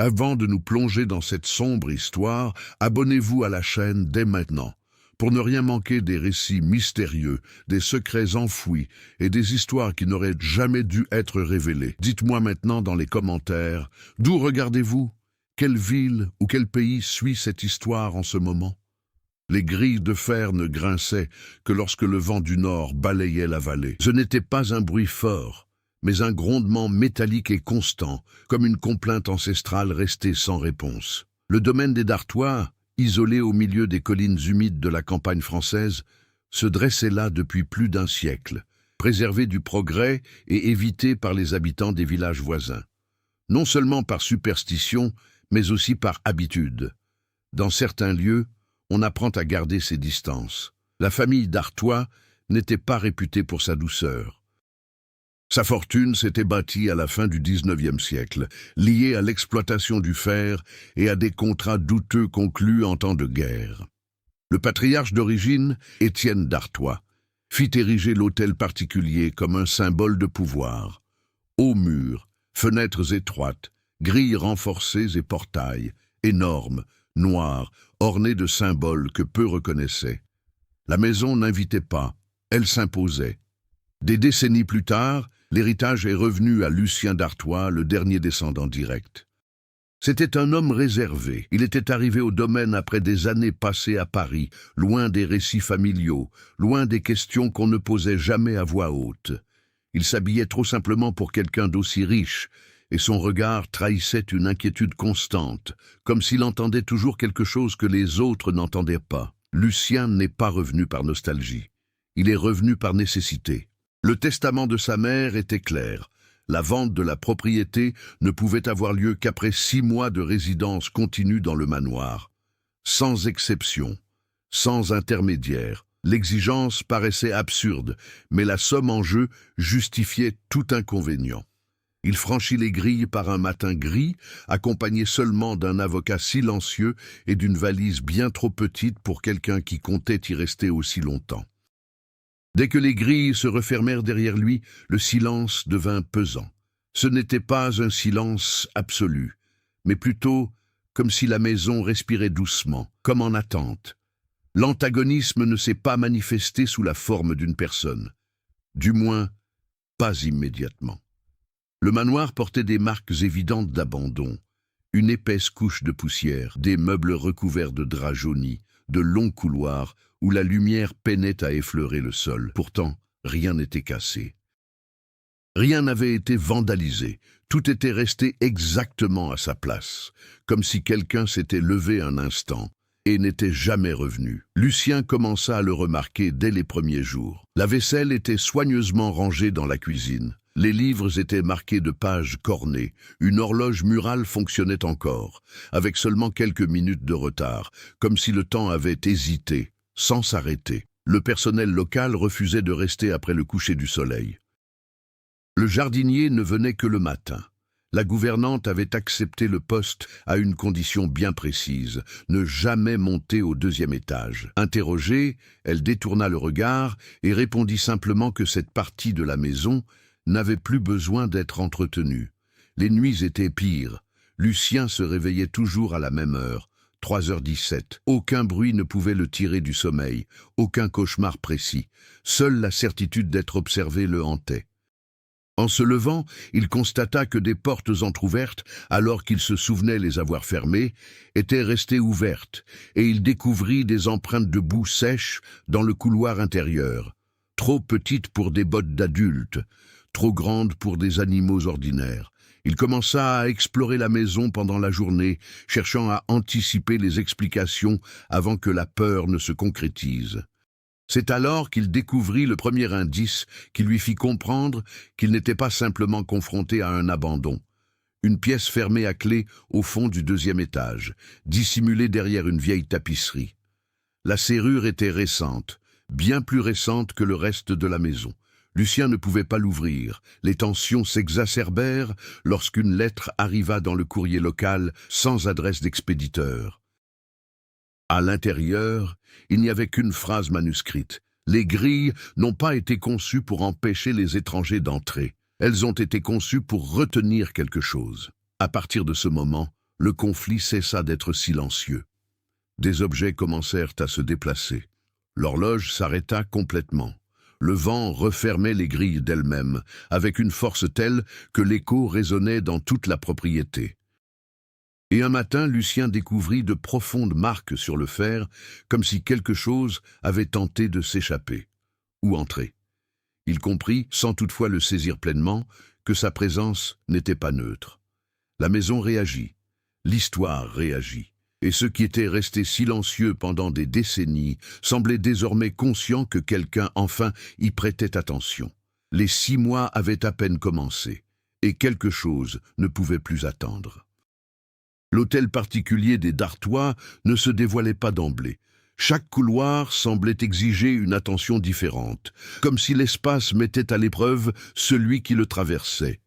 Avant de nous plonger dans cette sombre histoire, abonnez-vous à la chaîne dès maintenant, pour ne rien manquer des récits mystérieux, des secrets enfouis et des histoires qui n'auraient jamais dû être révélées. Dites-moi maintenant dans les commentaires, d'où regardez-vous? Quelle ville ou quel pays suit cette histoire en ce moment? Les grilles de fer ne grinçaient que lorsque le vent du nord balayait la vallée. Ce n'était pas un bruit fort, mais un grondement métallique et constant, comme une complainte ancestrale restée sans réponse. Le domaine des Dartois, isolé au milieu des collines humides de la campagne française, se dressait là depuis plus d'un siècle, préservé du progrès et évité par les habitants des villages voisins. Non seulement par superstition, mais aussi par habitude. Dans certains lieux, on apprend à garder ses distances. La famille d'Artois n'était pas réputée pour sa douceur. Sa fortune s'était bâtie à la fin du XIXe siècle, liée à l'exploitation du fer et à des contrats douteux conclus en temps de guerre. Le patriarche d'origine, Étienne d'Artois, fit ériger l'hôtel particulier comme un symbole de pouvoir. Hauts murs, fenêtres étroites, grilles renforcées et portails, énormes, noirs, ornés de symboles que peu reconnaissaient. La maison n'invitait pas, elle s'imposait. Des décennies plus tard, l'héritage est revenu à Lucien d'Artois, le dernier descendant direct. C'était un homme réservé. Il était arrivé au domaine après des années passées à Paris, loin des récits familiaux, loin des questions qu'on ne posait jamais à voix haute. Il s'habillait trop simplement pour quelqu'un d'aussi riche, et son regard trahissait une inquiétude constante, comme s'il entendait toujours quelque chose que les autres n'entendaient pas. Lucien n'est pas revenu par nostalgie. Il est revenu par nécessité. Le testament de sa mère était clair. La vente de la propriété ne pouvait avoir lieu qu'après 6 mois de résidence continue dans le manoir. Sans exception, sans intermédiaire. L'exigence paraissait absurde, mais la somme en jeu justifiait tout inconvénient. Il franchit les grilles par un matin gris, accompagné seulement d'un avocat silencieux et d'une valise bien trop petite pour quelqu'un qui comptait y rester aussi longtemps. Dès que les grilles se refermèrent derrière lui, le silence devint pesant. Ce n'était pas un silence absolu, mais plutôt comme si la maison respirait doucement, comme en attente. L'antagonisme ne s'est pas manifesté sous la forme d'une personne, du moins pas immédiatement. Le manoir portait des marques évidentes d'abandon, une épaisse couche de poussière, des meubles recouverts de draps jaunis, de longs couloirs où la lumière peinait à effleurer le sol. Pourtant, rien n'était cassé. Rien n'avait été vandalisé, tout était resté exactement à sa place, comme si quelqu'un s'était levé un instant et n'était jamais revenu. Lucien commença à le remarquer dès les premiers jours. La vaisselle était soigneusement rangée dans la cuisine. Les livres étaient marqués de pages cornées. Une horloge murale fonctionnait encore, avec seulement quelques minutes de retard, comme si le temps avait hésité, sans s'arrêter. Le personnel local refusait de rester après le coucher du soleil. Le jardinier ne venait que le matin. La gouvernante avait accepté le poste à une condition bien précise, ne jamais monter au 2e étage. Interrogée, elle détourna le regard et répondit simplement que cette partie de la maison n'avait plus besoin d'être entretenue. Les nuits étaient pires. Lucien se réveillait toujours à la même heure, 3h17. Aucun bruit ne pouvait le tirer du sommeil, aucun cauchemar précis. Seule la certitude d'être observé le hantait. En se levant, il constata que des portes entr'ouvertes, alors qu'il se souvenait les avoir fermées, étaient restées ouvertes, et il découvrit des empreintes de boue sèche dans le couloir intérieur, trop petites pour des bottes d'adultes, trop grandes pour des animaux ordinaires. Il commença à explorer la maison pendant la journée, cherchant à anticiper les explications avant que la peur ne se concrétise. C'est alors qu'il découvrit le premier indice qui lui fit comprendre qu'il n'était pas simplement confronté à un abandon. Une pièce fermée à clé au fond du 2e étage, dissimulée derrière une vieille tapisserie. La serrure était récente, bien plus récente que le reste de la maison. Lucien ne pouvait pas l'ouvrir. Les tensions s'exacerbèrent lorsqu'une lettre arriva dans le courrier local sans adresse d'expéditeur. À l'intérieur, il n'y avait qu'une phrase manuscrite. Les grilles n'ont pas été conçues pour empêcher les étrangers d'entrer. Elles ont été conçues pour retenir quelque chose. À partir de ce moment, le conflit cessa d'être silencieux. Des objets commencèrent à se déplacer. L'horloge s'arrêta complètement. Le vent refermait les grilles d'elles-mêmes, avec une force telle que l'écho résonnait dans toute la propriété. Et un matin, Lucien découvrit de profondes marques sur le fer, comme si quelque chose avait tenté de s'échapper, ou entrer. Il comprit, sans toutefois le saisir pleinement, que sa présence n'était pas neutre. La maison réagit, l'histoire réagit, et ceux qui étaient restés silencieux pendant des décennies semblaient désormais conscients que quelqu'un, enfin, y prêtait attention. Les 6 mois avaient à peine commencé, et quelque chose ne pouvait plus attendre. L'hôtel particulier des Dartois ne se dévoilait pas d'emblée. Chaque couloir semblait exiger une attention différente, comme si l'espace mettait à l'épreuve celui qui le traversait.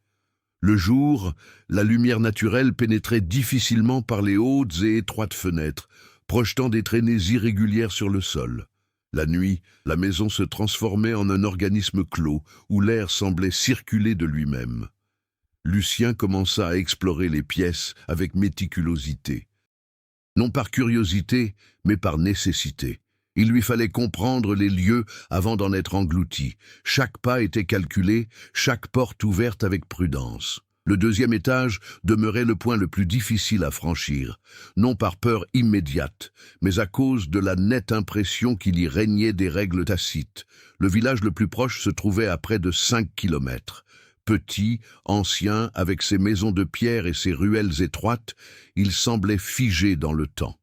Le jour, la lumière naturelle pénétrait difficilement par les hautes et étroites fenêtres, projetant des traînées irrégulières sur le sol. La nuit, la maison se transformait en un organisme clos, où l'air semblait circuler de lui-même. Lucien commença à explorer les pièces avec méticulosité. Non par curiosité, mais par nécessité. Il lui fallait comprendre les lieux avant d'en être englouti. Chaque pas était calculé, chaque porte ouverte avec prudence. Le 2e étage demeurait le point le plus difficile à franchir, non par peur immédiate, mais à cause de la nette impression qu'il y régnait des règles tacites. Le village le plus proche se trouvait à près de 5 kilomètres. Petit, ancien, avec ses maisons de pierre et ses ruelles étroites, il semblait figé dans le temps.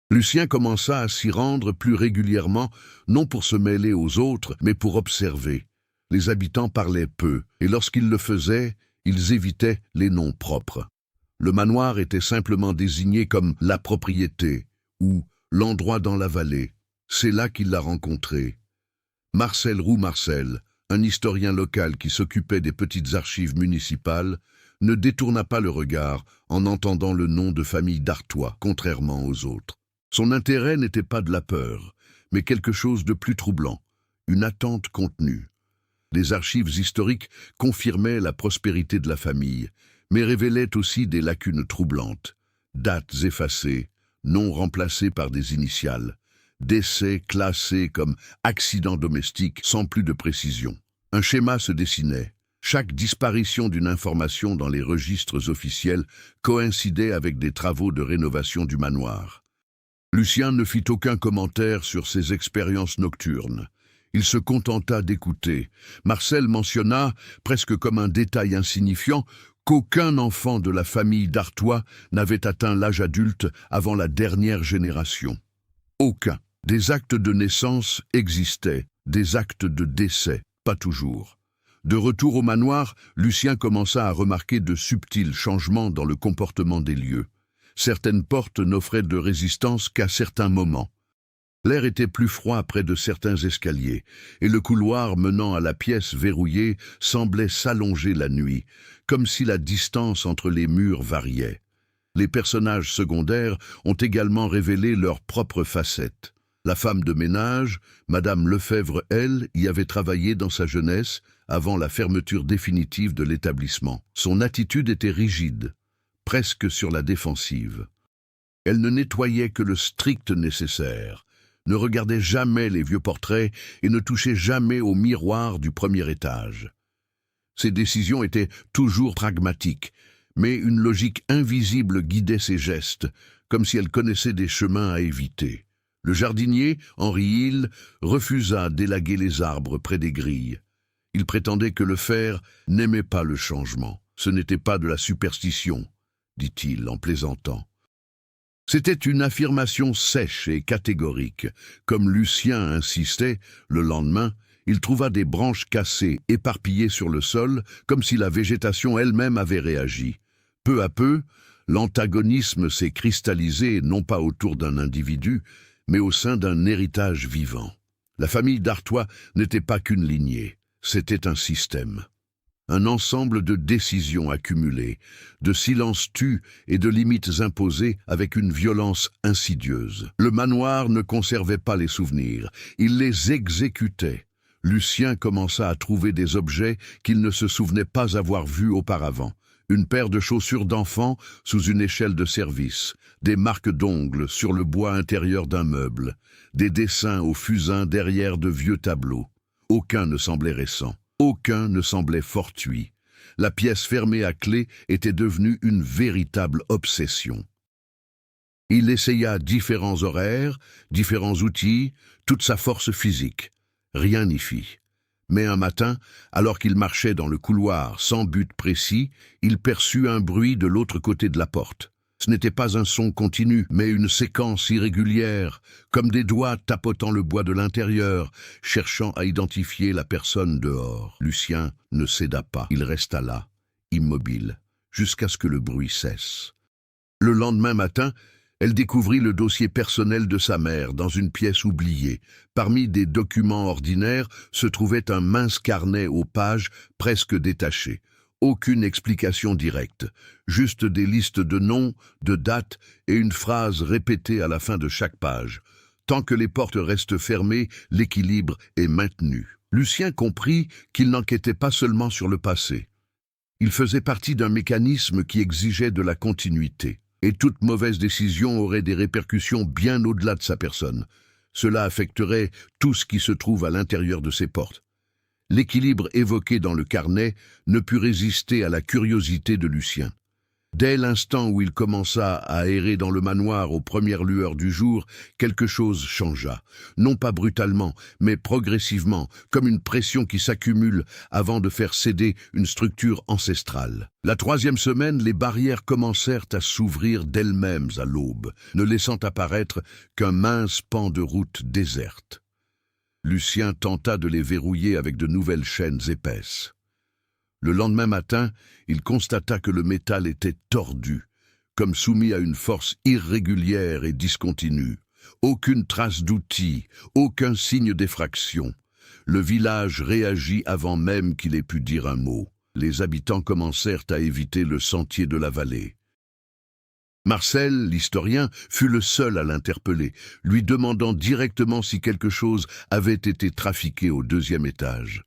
Lucien commença à s'y rendre plus régulièrement, non pour se mêler aux autres, mais pour observer. Les habitants parlaient peu, et lorsqu'ils le faisaient, ils évitaient les noms propres. Le manoir était simplement désigné comme la propriété, ou l'endroit dans la vallée. C'est là qu'il l'a rencontré. Marcel Roux-Marcel, un historien local qui s'occupait des petites archives municipales, ne détourna pas le regard en entendant le nom de famille Dartois, contrairement aux autres. Son intérêt n'était pas de la peur, mais quelque chose de plus troublant, une attente contenue. Les archives historiques confirmaient la prospérité de la famille, mais révélaient aussi des lacunes troublantes. Dates effacées, noms remplacés par des initiales, décès classés comme accident domestique sans plus de précision. Un schéma se dessinait. Chaque disparition d'une information dans les registres officiels coïncidait avec des travaux de rénovation du manoir. Lucien ne fit aucun commentaire sur ses expériences nocturnes. Il se contenta d'écouter. Marcel mentionna, presque comme un détail insignifiant, qu'aucun enfant de la famille Dartois n'avait atteint l'âge adulte avant la dernière génération. Aucun. Des actes de naissance existaient, des actes de décès, pas toujours. De retour au manoir, Lucien commença à remarquer de subtils changements dans le comportement des lieux. Certaines portes n'offraient de résistance qu'à certains moments. L'air était plus froid près de certains escaliers, et le couloir menant à la pièce verrouillée semblait s'allonger la nuit, comme si la distance entre les murs variait. Les personnages secondaires ont également révélé leurs propres facettes. La femme de ménage, Madame Lefebvre, elle, y avait travaillé dans sa jeunesse, avant la fermeture définitive de l'établissement. Son attitude était rigide, presque sur la défensive. Elle ne nettoyait que le strict nécessaire, ne regardait jamais les vieux portraits et ne touchait jamais au miroir du 1er étage. Ses décisions étaient toujours pragmatiques, mais une logique invisible guidait ses gestes, comme si elle connaissait des chemins à éviter. Le jardinier, Henri Hill, refusa d'élaguer les arbres près des grilles. Il prétendait que le fer n'aimait pas le changement. Ce n'était pas de la superstition, dit-il en plaisantant. C'était une affirmation sèche et catégorique. Comme Lucien insistait, le lendemain, il trouva des branches cassées, éparpillées sur le sol, comme si la végétation elle-même avait réagi. Peu à peu, l'antagonisme s'est cristallisé non pas autour d'un individu, mais au sein d'un héritage vivant. La famille Dartois n'était pas qu'une lignée, c'était un système. Un ensemble de décisions accumulées, de silences tus et de limites imposées avec une violence insidieuse. Le manoir ne conservait pas les souvenirs, il les exécutait. Lucien commença à trouver des objets qu'il ne se souvenait pas avoir vus auparavant. Une paire de chaussures d'enfant sous une échelle de service, des marques d'ongles sur le bois intérieur d'un meuble, des dessins au fusain derrière de vieux tableaux. Aucun ne semblait récent, aucun ne semblait fortuit. La pièce fermée à clé était devenue une véritable obsession. Il essaya différents horaires, différents outils, toute sa force physique. Rien n'y fit. Mais un matin, alors qu'il marchait dans le couloir sans but précis, il perçut un bruit de l'autre côté de la porte. Ce n'était pas un son continu, mais une séquence irrégulière, comme des doigts tapotant le bois de l'intérieur, cherchant à identifier la personne dehors. Lucien ne céda pas. Il resta là, immobile, jusqu'à ce que le bruit cesse. Le lendemain matin, elle découvrit le dossier personnel de sa mère dans une pièce oubliée. Parmi des documents ordinaires se trouvait un mince carnet aux pages presque détachées. Aucune explication directe, juste des listes de noms, de dates et une phrase répétée à la fin de chaque page. Tant que les portes restent fermées, l'équilibre est maintenu. Lucien comprit qu'il n'enquêtait pas seulement sur le passé. Il faisait partie d'un mécanisme qui exigeait de la continuité. Et toute mauvaise décision aurait des répercussions bien au-delà de sa personne. Cela affecterait tout ce qui se trouve à l'intérieur de ses portes. L'équilibre évoqué dans le carnet ne put résister à la curiosité de Lucien. Dès l'instant où il commença à errer dans le manoir aux premières lueurs du jour, quelque chose changea. Non pas brutalement, mais progressivement, comme une pression qui s'accumule avant de faire céder une structure ancestrale. La 3e semaine, les barrières commencèrent à s'ouvrir d'elles-mêmes à l'aube, ne laissant apparaître qu'un mince pan de route déserte. Lucien tenta de les verrouiller avec de nouvelles chaînes épaisses. Le lendemain matin, il constata que le métal était tordu, comme soumis à une force irrégulière et discontinue. Aucune trace d'outil, aucun signe d'effraction. Le village réagit avant même qu'il ait pu dire un mot. Les habitants commencèrent à éviter le sentier de la vallée. Marcel, l'historien, fut le seul à l'interpeller, lui demandant directement si quelque chose avait été trafiqué au 2e étage.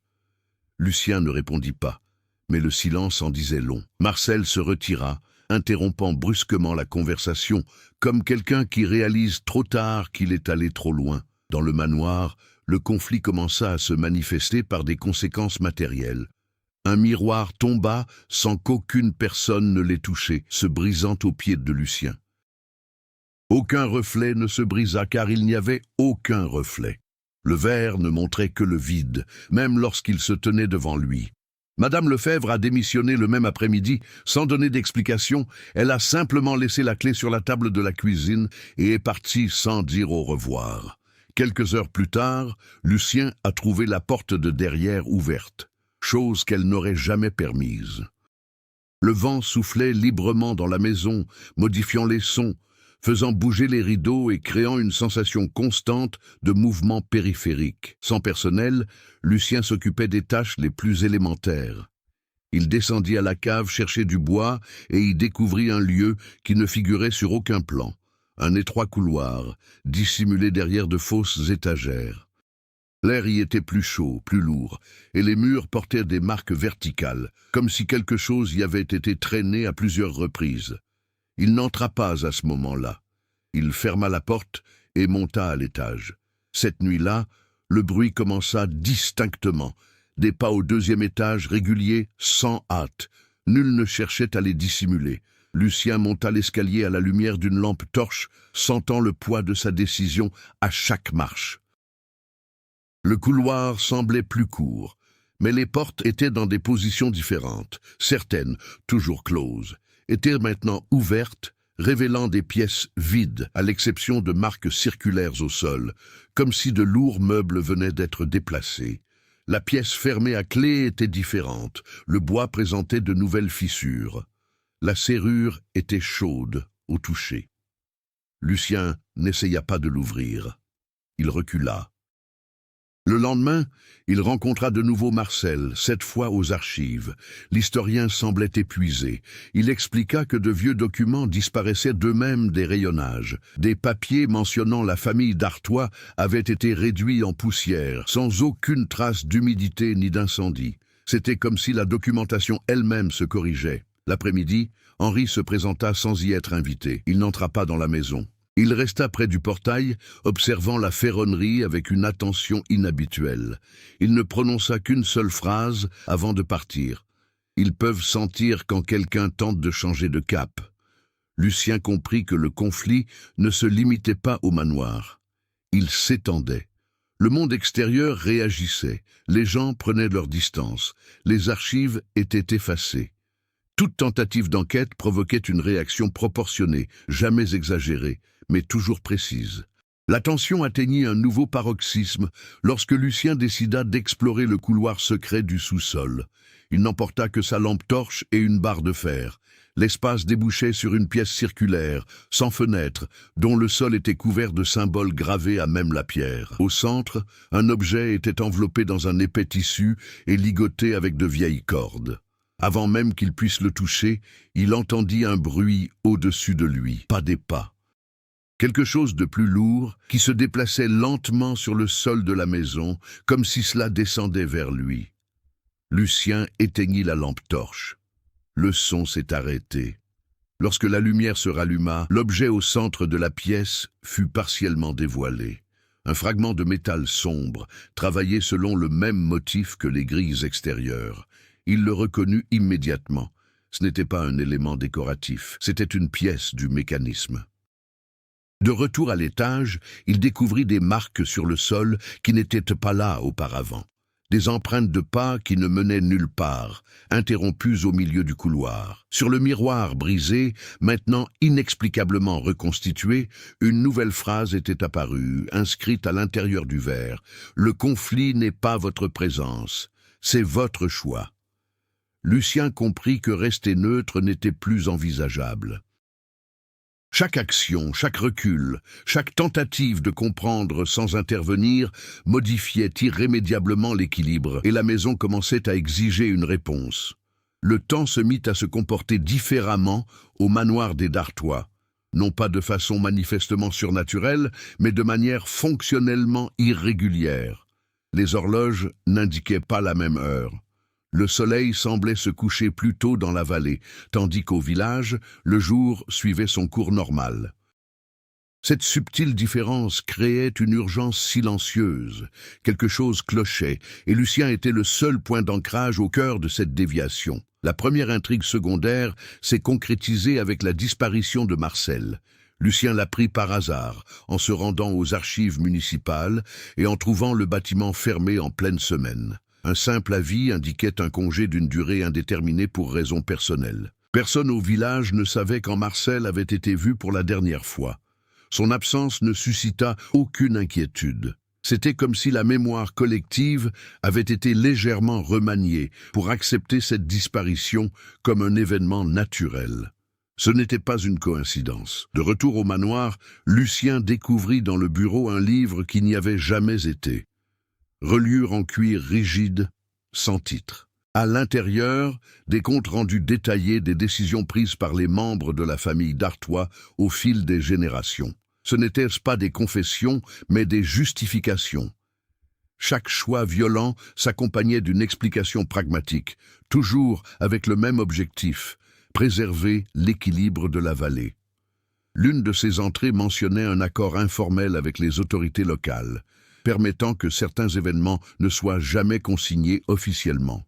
Lucien ne répondit pas, mais le silence en disait long. Marcel se retira, interrompant brusquement la conversation, comme quelqu'un qui réalise trop tard qu'il est allé trop loin. Dans le manoir, le conflit commença à se manifester par des conséquences matérielles. Un miroir tomba sans qu'aucune personne ne l'ait touché, se brisant aux pieds de Lucien. Aucun reflet ne se brisa car il n'y avait aucun reflet. Le verre ne montrait que le vide, même lorsqu'il se tenait devant lui. Madame Lefebvre a démissionné le même après-midi, sans donner d'explication. Elle a simplement laissé la clé sur la table de la cuisine et est partie sans dire au revoir. Quelques heures plus tard, Lucien a trouvé la porte de derrière ouverte, chose qu'elle n'aurait jamais permise. Le vent soufflait librement dans la maison, modifiant les sons, faisant bouger les rideaux et créant une sensation constante de mouvement périphérique. Sans personnel, Lucien s'occupait des tâches les plus élémentaires. Il descendit à la cave chercher du bois et y découvrit un lieu qui ne figurait sur aucun plan. Un étroit couloir, dissimulé derrière de fausses étagères. L'air y était plus chaud, plus lourd, et les murs portaient des marques verticales, comme si quelque chose y avait été traîné à plusieurs reprises. Il n'entra pas à ce moment-là. Il ferma la porte et monta à l'étage. Cette nuit-là, le bruit commença distinctement. Des pas au 2e étage réguliers, sans hâte. Nul ne cherchait à les dissimuler. Lucien monta l'escalier à la lumière d'une lampe torche, sentant le poids de sa décision à chaque marche. Le couloir semblait plus court, mais les portes étaient dans des positions différentes. Certaines, toujours closes, étaient maintenant ouvertes, révélant des pièces vides, à l'exception de marques circulaires au sol, comme si de lourds meubles venaient d'être déplacés. La pièce fermée à clé était différente, le bois présentait de nouvelles fissures. La serrure était chaude au toucher. Lucien n'essaya pas de l'ouvrir. Il recula. Le lendemain, il rencontra de nouveau Marcel, cette fois aux archives. L'historien semblait épuisé. Il expliqua que de vieux documents disparaissaient d'eux-mêmes des rayonnages. Des papiers mentionnant la famille d'Artois avaient été réduits en poussière, sans aucune trace d'humidité ni d'incendie. C'était comme si la documentation elle-même se corrigeait. L'après-midi, Henri se présenta sans y être invité. Il n'entra pas dans la maison. Il resta près du portail, observant la ferronnerie avec une attention inhabituelle. Il ne prononça qu'une seule phrase avant de partir. « Ils peuvent sentir quand quelqu'un tente de changer de cap. » Lucien comprit que le conflit ne se limitait pas au manoir. Il s'étendait. Le monde extérieur réagissait. Les gens prenaient leur distance. Les archives étaient effacées. Toute tentative d'enquête provoquait une réaction proportionnée, jamais exagérée, mais toujours précise. La tension atteignit un nouveau paroxysme lorsque Lucien décida d'explorer le couloir secret du sous-sol. Il n'emporta que sa lampe torche et une barre de fer. L'espace débouchait sur une pièce circulaire, sans fenêtre, dont le sol était couvert de symboles gravés à même la pierre. Au centre, un objet était enveloppé dans un épais tissu et ligoté avec de vieilles cordes. Avant même qu'il puisse le toucher, il entendit un bruit au-dessus de lui, pas des pas. Quelque chose de plus lourd, qui se déplaçait lentement sur le sol de la maison, comme si cela descendait vers lui. Lucien éteignit la lampe torche. Le son s'est arrêté. Lorsque la lumière se ralluma, l'objet au centre de la pièce fut partiellement dévoilé. Un fragment de métal sombre, travaillé selon le même motif que les grilles extérieures. Il le reconnut immédiatement. Ce n'était pas un élément décoratif, c'était une pièce du mécanisme. De retour à l'étage, il découvrit des marques sur le sol qui n'étaient pas là auparavant. Des empreintes de pas qui ne menaient nulle part, interrompues au milieu du couloir. Sur le miroir brisé, maintenant inexplicablement reconstitué, une nouvelle phrase était apparue, inscrite à l'intérieur du verre. « Le conflit n'est pas votre présence, c'est votre choix. » Lucien comprit que rester neutre n'était plus envisageable. Chaque action, chaque recul, chaque tentative de comprendre sans intervenir modifiait irrémédiablement l'équilibre et la maison commençait à exiger une réponse. Le temps se mit à se comporter différemment au manoir des Dartois, non pas de façon manifestement surnaturelle, mais de manière fonctionnellement irrégulière. Les horloges n'indiquaient pas la même heure. Le soleil semblait se coucher plus tôt dans la vallée, tandis qu'au village, le jour suivait son cours normal. Cette subtile différence créait une urgence silencieuse. Quelque chose clochait, et Lucien était le seul point d'ancrage au cœur de cette déviation. La première intrigue secondaire s'est concrétisée avec la disparition de Marcel. Lucien l'apprit par hasard, en se rendant aux archives municipales et en trouvant le bâtiment fermé en pleine semaine. Un simple avis indiquait un congé d'une durée indéterminée pour raisons personnelles. Personne au village ne savait quand Marcel avait été vu pour la dernière fois. Son absence ne suscita aucune inquiétude. C'était comme si la mémoire collective avait été légèrement remaniée pour accepter cette disparition comme un événement naturel. Ce n'était pas une coïncidence. De retour au manoir, Lucien découvrit dans le bureau un livre qui n'y avait jamais été. Reliure en cuir rigide, sans titre. À l'intérieur, des comptes rendus détaillés des décisions prises par les membres de la famille Dartois au fil des générations. Ce n'étaient pas des confessions, mais des justifications. Chaque choix violent s'accompagnait d'une explication pragmatique, toujours avec le même objectif, préserver l'équilibre de la vallée. L'une de ces entrées mentionnait un accord informel avec les autorités locales, permettant que certains événements ne soient jamais consignés officiellement.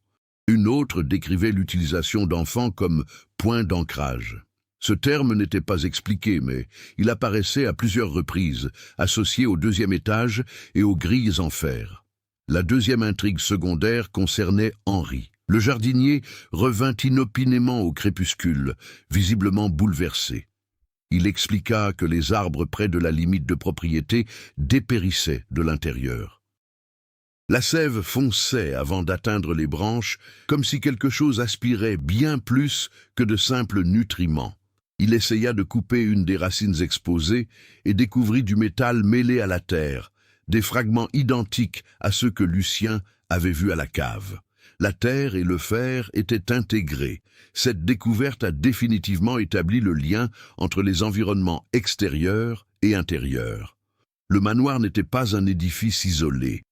Une autre décrivait l'utilisation d'enfants comme point d'ancrage. Ce terme n'était pas expliqué, mais il apparaissait à plusieurs reprises, associé au deuxième étage et aux grilles en fer. La deuxième intrigue secondaire concernait Henri. Le jardinier revint inopinément au crépuscule, visiblement bouleversé. Il expliqua que les arbres près de la limite de propriété dépérissaient de l'intérieur. La sève fonçait avant d'atteindre les branches, comme si quelque chose aspirait bien plus que de simples nutriments. Il essaya de couper une des racines exposées et découvrit du métal mêlé à la terre, des fragments identiques à ceux que Lucien avait vus à la cave. La terre et le fer étaient intégrés. Cette découverte a définitivement établi le lien entre les environnements extérieurs et intérieurs. Le manoir n'était pas un édifice isolé.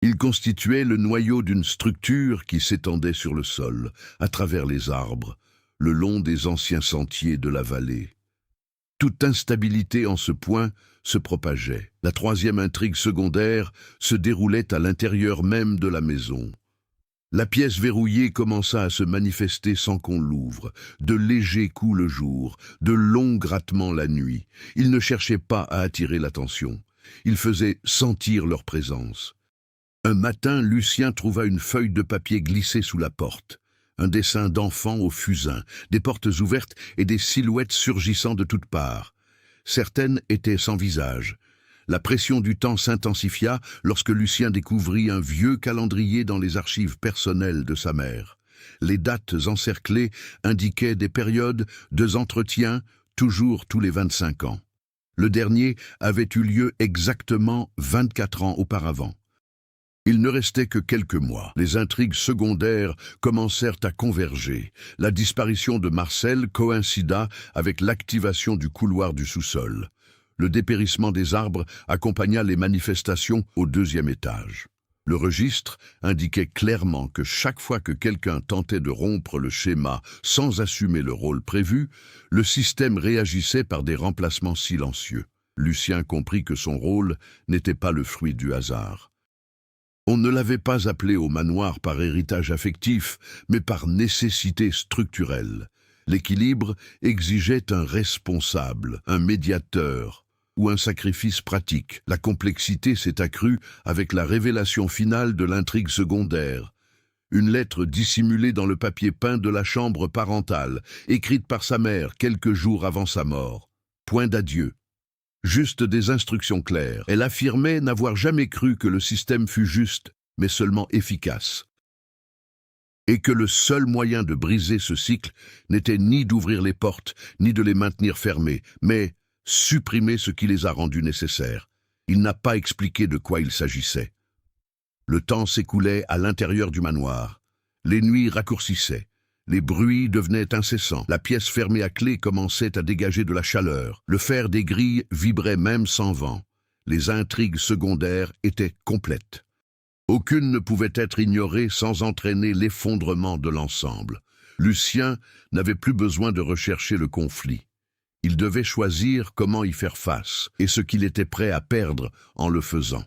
Il constituait le noyau d'une structure qui s'étendait sur le sol, à travers les arbres. le long des anciens sentiers de la vallée. Toute instabilité en ce point se propageait. La troisième intrigue secondaire se déroulait à l'intérieur même de la maison. La pièce verrouillée commença à se manifester sans qu'on l'ouvre. De légers coups le jour, de longs grattements la nuit. Ils ne cherchaient pas à attirer l'attention. Ils faisaient sentir leur présence. Un matin, Lucien trouva une feuille de papier glissée sous la porte. Un dessin d'enfant au fusain, des portes ouvertes et des silhouettes surgissant de toutes parts. Certaines étaient sans visage. La pression du temps s'intensifia lorsque Lucien découvrit un vieux calendrier dans les archives personnelles de sa mère. Les dates encerclées indiquaient des périodes d'entretiens, toujours tous les 25 ans. Le dernier avait eu lieu exactement 24 ans auparavant. Il ne restait que quelques mois. Les intrigues secondaires commencèrent à converger. La disparition de Marcel coïncida avec l'activation du couloir du sous-sol. Le dépérissement des arbres accompagna les manifestations au deuxième étage. Le registre indiquait clairement que chaque fois que quelqu'un tentait de rompre le schéma sans assumer le rôle prévu, le système réagissait par des remplacements silencieux. Lucien comprit que son rôle n'était pas le fruit du hasard. On ne l'avait pas appelé au manoir par héritage affectif, mais par nécessité structurelle. L'équilibre exigeait un responsable, un médiateur ou un sacrifice pratique. La complexité s'est accrue avec la révélation finale de l'intrigue secondaire. Une lettre dissimulée dans le papier peint de la chambre parentale, écrite par sa mère quelques jours avant sa mort. Point d'adieu. Juste des instructions claires. Elle affirmait n'avoir jamais cru que le système fût juste, mais seulement efficace. Et que le seul moyen de briser ce cycle n'était ni d'ouvrir les portes, ni de les maintenir fermées, mais supprimer ce qui les a rendus nécessaires. Il n'a pas expliqué de quoi il s'agissait. Le temps s'écoulait à l'intérieur du manoir. Les nuits raccourcissaient. Les bruits devenaient incessants. La pièce fermée à clé commençait à dégager de la chaleur. Le fer des grilles vibrait même sans vent. Les intrigues secondaires étaient complètes. Aucune ne pouvait être ignorée sans entraîner l'effondrement de l'ensemble. Lucien n'avait plus besoin de rechercher le conflit. Il devait choisir comment y faire face, et ce qu'il était prêt à perdre en le faisant.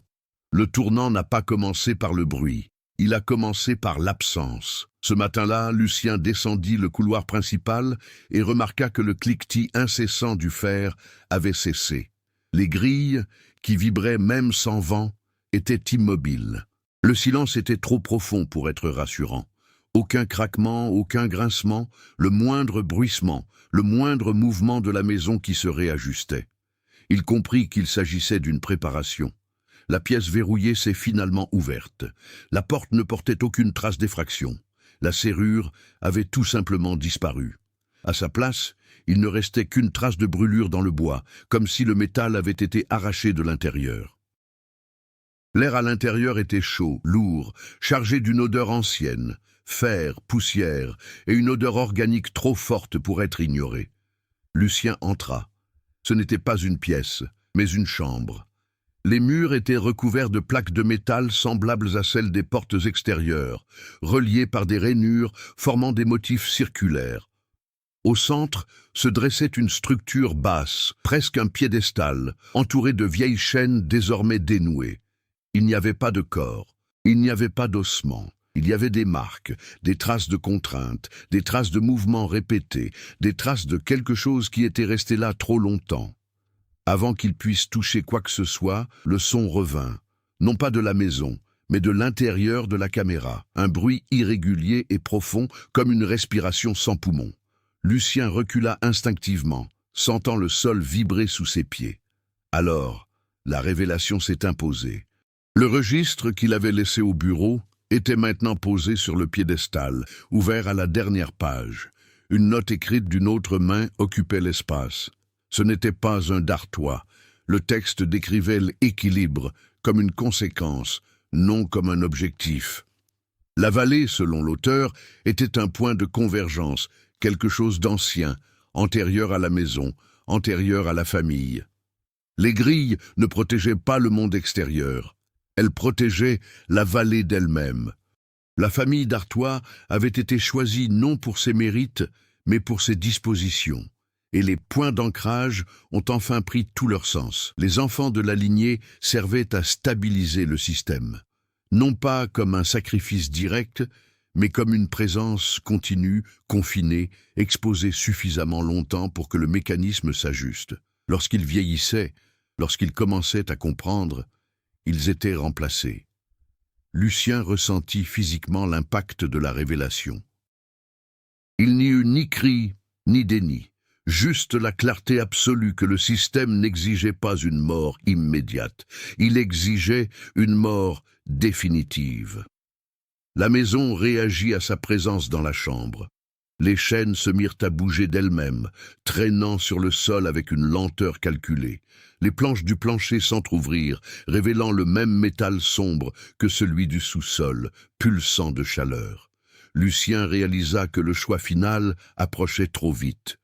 Le tournant n'a pas commencé par le bruit. Il a commencé par l'absence. Ce matin-là, Lucien descendit le couloir principal et remarqua que le cliquetis incessant du fer avait cessé. Les grilles, qui vibraient même sans vent, étaient immobiles. Le silence était trop profond pour être rassurant. Aucun craquement, aucun grincement, le moindre bruissement, le moindre mouvement de la maison qui se réajustait. Il comprit qu'il s'agissait d'une préparation. La pièce verrouillée s'est finalement ouverte. La porte ne portait aucune trace d'effraction. La serrure avait tout simplement disparu. À sa place, il ne restait qu'une trace de brûlure dans le bois, comme si le métal avait été arraché de l'intérieur. L'air à l'intérieur était chaud, lourd, chargé d'une odeur ancienne, fer, poussière et une odeur organique trop forte pour être ignorée. Lucien entra. Ce n'était pas une pièce, mais une chambre. Les murs étaient recouverts de plaques de métal semblables à celles des portes extérieures, reliées par des rainures formant des motifs circulaires. Au centre se dressait une structure basse, presque un piédestal, entourée de vieilles chaînes désormais dénouées. Il n'y avait pas de corps, il n'y avait pas d'ossements. Il y avait des marques, des traces de contrainte, des traces de mouvements répétés, des traces de quelque chose qui était resté là trop longtemps. Avant qu'il puisse toucher quoi que ce soit, le son revint, non pas de la maison, mais de l'intérieur de la caméra, un bruit irrégulier et profond comme une respiration sans poumons. Lucien recula instinctivement, sentant le sol vibrer sous ses pieds. Alors, la révélation s'est imposée. Le registre qu'il avait laissé au bureau était maintenant posé sur le piédestal, ouvert à la dernière page. Une note écrite d'une autre main occupait l'espace. Ce n'était pas un dartois. Le texte décrivait l'équilibre comme une conséquence, non comme un objectif. La vallée, selon l'auteur, était un point de convergence, quelque chose d'ancien, antérieur à la maison, antérieur à la famille. Les grilles ne protégeaient pas le monde extérieur. Elles protégeaient la vallée d'elle-même. La famille d'Artois avait été choisie non pour ses mérites, mais pour ses dispositions. Et les points d'ancrage ont enfin pris tout leur sens. Les enfants de la lignée servaient à stabiliser le système. Non pas comme un sacrifice direct, mais comme une présence continue, confinée, exposée suffisamment longtemps pour que le mécanisme s'ajuste. Lorsqu'ils vieillissaient, lorsqu'ils commençaient à comprendre, ils étaient remplacés. Lucien ressentit physiquement l'impact de la révélation. Il n'y eut ni cri, ni déni, juste la clarté absolue que le système n'exigeait pas une mort immédiate, il exigeait une mort définitive. La maison réagit à sa présence dans la chambre. Les chaînes se mirent à bouger d'elles-mêmes, traînant sur le sol avec une lenteur calculée. Les planches du plancher s'entr'ouvrirent, révélant le même métal sombre que celui du sous-sol, pulsant de chaleur. Lucien réalisa que le choix final approchait trop vite.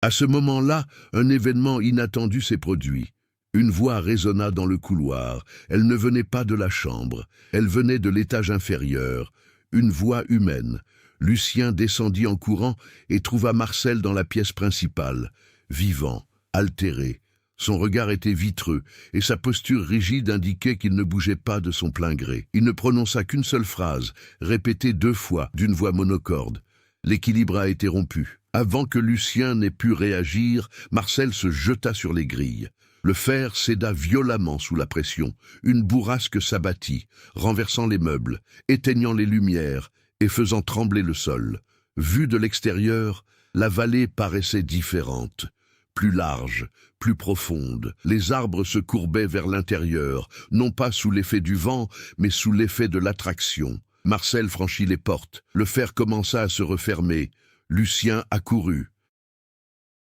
À ce moment-là, un événement inattendu s'est produit. Une voix résonna dans le couloir. Elle ne venait pas de la chambre, elle venait de l'étage inférieur. Une voix humaine. Lucien descendit en courant et trouva Marcel dans la pièce principale, vivant, altéré. Son regard était vitreux et sa posture rigide indiquait qu'il ne bougeait pas de son plein gré. Il ne prononça qu'une seule phrase, répétée 2 fois, d'une voix monocorde. L'équilibre a été rompu. Avant que Lucien n'ait pu réagir, Marcel se jeta sur les grilles. Le fer céda violemment sous la pression. Une bourrasque s'abattit, renversant les meubles, éteignant les lumières et faisant trembler le sol. Vue de l'extérieur, la vallée paraissait différente. Plus large, plus profonde. Les arbres se courbaient vers l'intérieur, non pas sous l'effet du vent, mais sous l'effet de l'attraction. Marcel franchit les portes. Le fer commença à se refermer. Lucien accourut.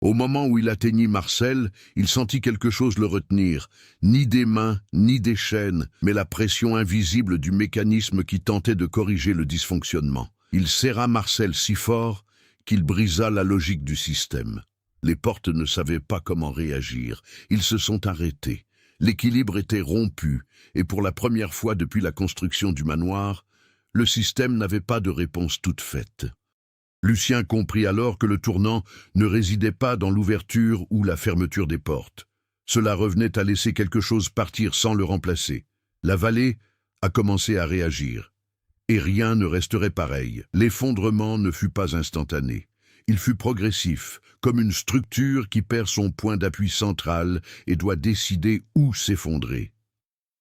Au moment où il atteignit Marcel, il sentit quelque chose le retenir. Ni des mains, ni des chaînes, mais la pression invisible du mécanisme qui tentait de corriger le dysfonctionnement. Il serra Marcel si fort qu'il brisa la logique du système. Les portes ne savaient pas comment réagir. Ils se sont arrêtés. L'équilibre était rompu, et pour la première fois depuis la construction du manoir, le système n'avait pas de réponse toute faite. Lucien comprit alors que le tournant ne résidait pas dans l'ouverture ou la fermeture des portes. Cela revenait à laisser quelque chose partir sans le remplacer. La vallée a commencé à réagir. Et rien ne resterait pareil. L'effondrement ne fut pas instantané. Il fut progressif, comme une structure qui perd son point d'appui central et doit décider où s'effondrer.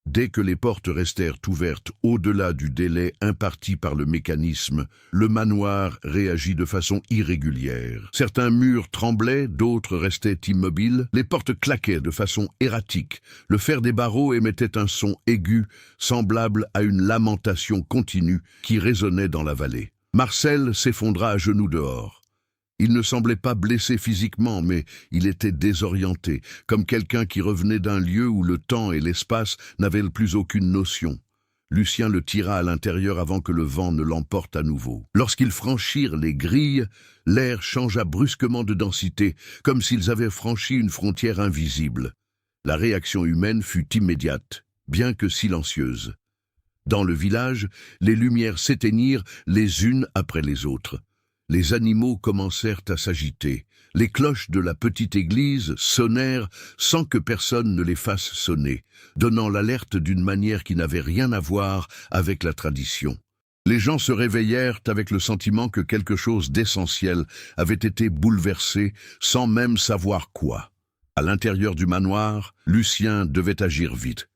Dès que les portes restèrent ouvertes au-delà du délai imparti par le mécanisme, le manoir réagit de façon irrégulière. Certains murs tremblaient, d'autres restaient immobiles, les portes claquaient de façon erratique, le fer des barreaux émettait un son aigu, semblable à une lamentation continue qui résonnait dans la vallée. Marcel s'effondra à genoux dehors. Il ne semblait pas blessé physiquement, mais il était désorienté, comme quelqu'un qui revenait d'un lieu où le temps et l'espace n'avaient plus aucune notion. Lucien le tira à l'intérieur avant que le vent ne l'emporte à nouveau. Lorsqu'ils franchirent les grilles, l'air changea brusquement de densité, comme s'ils avaient franchi une frontière invisible. La réaction humaine fut immédiate, bien que silencieuse. Dans le village, les lumières s'éteignirent les unes après les autres. Les animaux commencèrent à s'agiter. Les cloches de la petite église sonnèrent sans que personne ne les fasse sonner, donnant l'alerte d'une manière qui n'avait rien à voir avec la tradition. Les gens se réveillèrent avec le sentiment que quelque chose d'essentiel avait été bouleversé sans même savoir quoi. À l'intérieur du manoir, Lucien devait agir vite.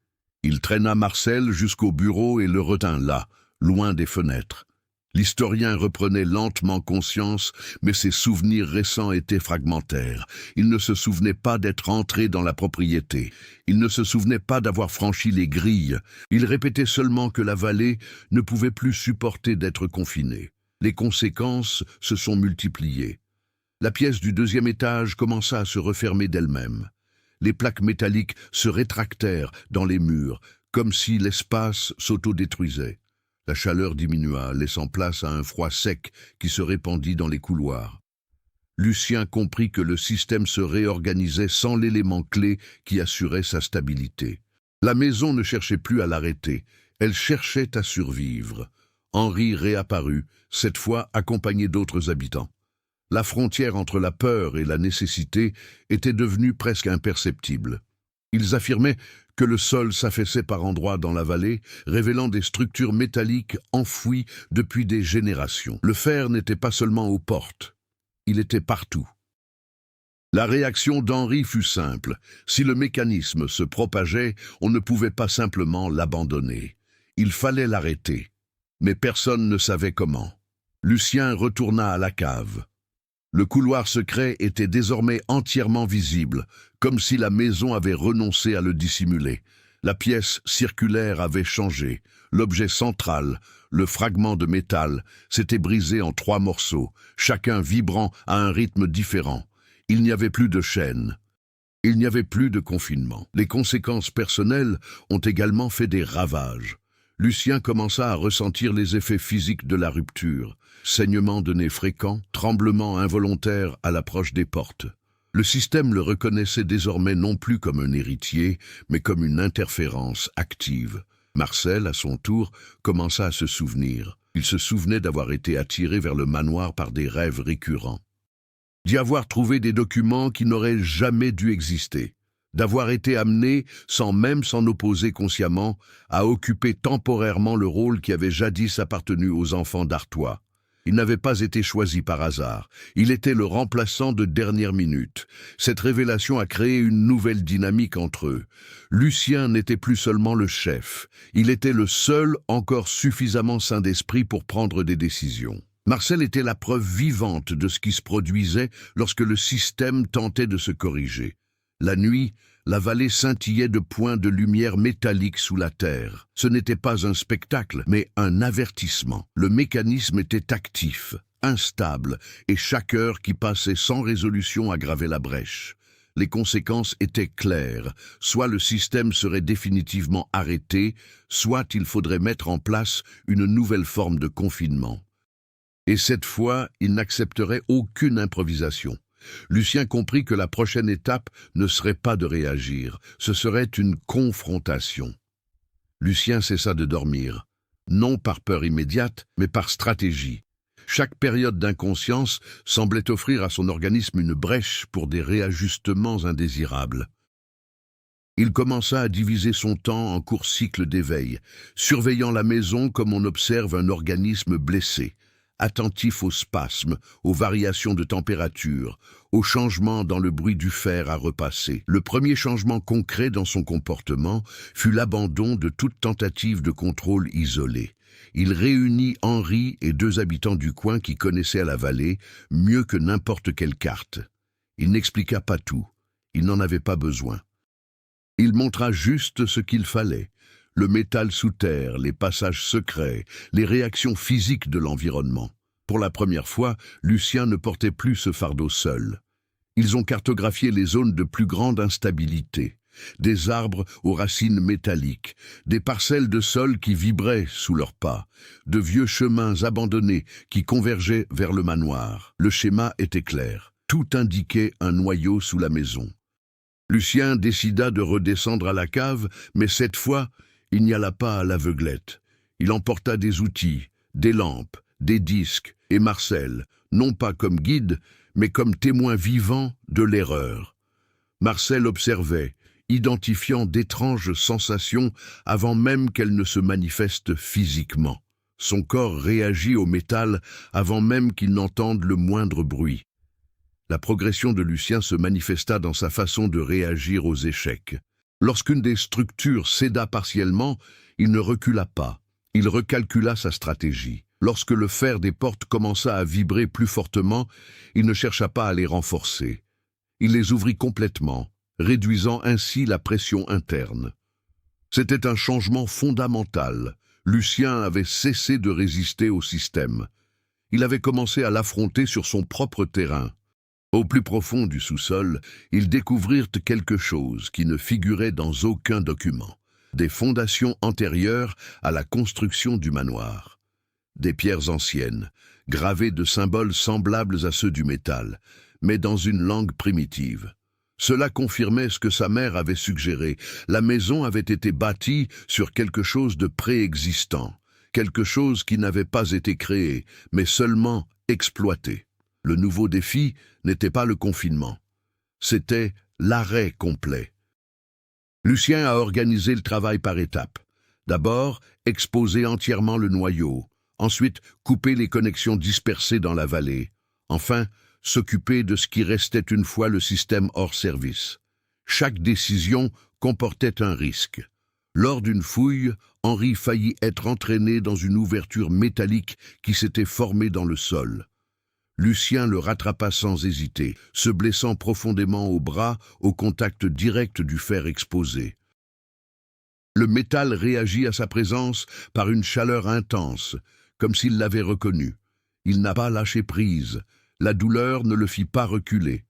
Il traîna Marcel jusqu'au bureau et le retint là, loin des fenêtres. L'historien reprenait lentement conscience, mais ses souvenirs récents étaient fragmentaires. Il ne se souvenait pas d'être entré dans la propriété. Il ne se souvenait pas d'avoir franchi les grilles. Il répétait seulement que la vallée ne pouvait plus supporter d'être confinée. Les conséquences se sont multipliées. La pièce du 2e étage commença à se refermer d'elle-même. Les plaques métalliques se rétractèrent dans les murs, comme si l'espace s'autodétruisait. La chaleur diminua, laissant place à un froid sec qui se répandit dans les couloirs. Lucien comprit que le système se réorganisait sans l'élément clé qui assurait sa stabilité. La maison ne cherchait plus à l'arrêter, elle cherchait à survivre. Henri réapparut, cette fois accompagné d'autres habitants. La frontière entre la peur et la nécessité était devenue presque imperceptible. Ils affirmaient que le sol s'affaissait par endroits dans la vallée, révélant des structures métalliques enfouies depuis des générations. Le fer n'était pas seulement aux portes, il était partout. La réaction d'Henri fut simple. Si le mécanisme se propageait, on ne pouvait pas simplement l'abandonner. Il fallait l'arrêter. Mais personne ne savait comment. Lucien retourna à la cave. Le couloir secret était désormais entièrement visible, comme si la maison avait renoncé à le dissimuler. La pièce circulaire avait changé. L'objet central, le fragment de métal, s'était brisé en 3 morceaux, chacun vibrant à un rythme différent. Il n'y avait plus de chaîne. Il n'y avait plus de confinement. Les conséquences personnelles ont également fait des ravages. Lucien commença à ressentir les effets physiques de la rupture. Saignements de nez fréquents, tremblements involontaires à l'approche des portes. Le système le reconnaissait désormais non plus comme un héritier, mais comme une interférence active. Marcel, à son tour, commença à se souvenir. Il se souvenait d'avoir été attiré vers le manoir par des rêves récurrents. D'y avoir trouvé des documents qui n'auraient jamais dû exister, d'avoir été amené, sans même s'en opposer consciemment, à occuper temporairement le rôle qui avait jadis appartenu aux enfants d'Artois. Il n'avait pas été choisi par hasard, il était le remplaçant de dernière minute. Cette révélation a créé une nouvelle dynamique entre eux. Lucien n'était plus seulement le chef, il était le seul encore suffisamment sain d'esprit pour prendre des décisions. Marcel était la preuve vivante de ce qui se produisait lorsque le système tentait de se corriger. La nuit, la vallée scintillait de points de lumière métallique sous la terre. Ce n'était pas un spectacle, mais un avertissement. Le mécanisme était actif, instable, et chaque heure qui passait sans résolution aggravait la brèche. Les conséquences étaient claires. Soit le système serait définitivement arrêté, soit il faudrait mettre en place une nouvelle forme de confinement. Et cette fois, il n'accepterait aucune improvisation. Lucien comprit que la prochaine étape ne serait pas de réagir, ce serait une confrontation. Lucien cessa de dormir, non par peur immédiate, mais par stratégie. Chaque période d'inconscience semblait offrir à son organisme une brèche pour des réajustements indésirables. Il commença à diviser son temps en courts cycles d'éveil, surveillant la maison comme on observe un organisme blessé. Attentif aux spasmes, aux variations de température, aux changements dans le bruit du fer à repasser. Le premier changement concret dans son comportement fut l'abandon de toute tentative de contrôle isolé. Il réunit Henri et 2 habitants du coin qui connaissaient la vallée mieux que n'importe quelle carte. Il n'expliqua pas tout, il n'en avait pas besoin. Il montra juste ce qu'il fallait. Le métal sous terre, les passages secrets, les réactions physiques de l'environnement. Pour la première fois, Lucien ne portait plus ce fardeau seul. Ils ont cartographié les zones de plus grande instabilité. Des arbres aux racines métalliques, des parcelles de sol qui vibraient sous leurs pas, de vieux chemins abandonnés qui convergeaient vers le manoir. Le schéma était clair. Tout indiquait un noyau sous la maison. Lucien décida de redescendre à la cave, mais cette fois, il n'y alla pas à l'aveuglette. Il emporta des outils, des lampes, des disques et Marcel, non pas comme guide, mais comme témoin vivant de l'erreur. Marcel observait, identifiant d'étranges sensations avant même qu'elles ne se manifestent physiquement. Son corps réagit au métal avant même qu'il n'entende le moindre bruit. La progression de Lucien se manifesta dans sa façon de réagir aux échecs. Lorsqu'une des structures céda partiellement, il ne recula pas. Il recalcula sa stratégie. Lorsque le fer des portes commença à vibrer plus fortement, il ne chercha pas à les renforcer. Il les ouvrit complètement, réduisant ainsi la pression interne. C'était un changement fondamental. Lucien avait cessé de résister au système. Il avait commencé à l'affronter sur son propre terrain. Au plus profond du sous-sol, ils découvrirent quelque chose qui ne figurait dans aucun document. Des fondations antérieures à la construction du manoir. Des pierres anciennes, gravées de symboles semblables à ceux du métal, mais dans une langue primitive. Cela confirmait ce que sa mère avait suggéré. La maison avait été bâtie sur quelque chose de préexistant, quelque chose qui n'avait pas été créé, mais seulement exploité. Le nouveau défi n'était pas le confinement. C'était l'arrêt complet. Lucien a organisé le travail par étapes. D'abord, exposer entièrement le noyau. Ensuite, couper les connexions dispersées dans la vallée. Enfin, s'occuper de ce qui restait une fois le système hors service. Chaque décision comportait un risque. Lors d'une fouille, Henri faillit être entraîné dans une ouverture métallique qui s'était formée dans le sol. Lucien le rattrapa sans hésiter, se blessant profondément au bras au contact direct du fer exposé. Le métal réagit à sa présence par une chaleur intense, comme s'il l'avait reconnu. Il n'a pas lâché prise. La douleur ne le fit pas reculer.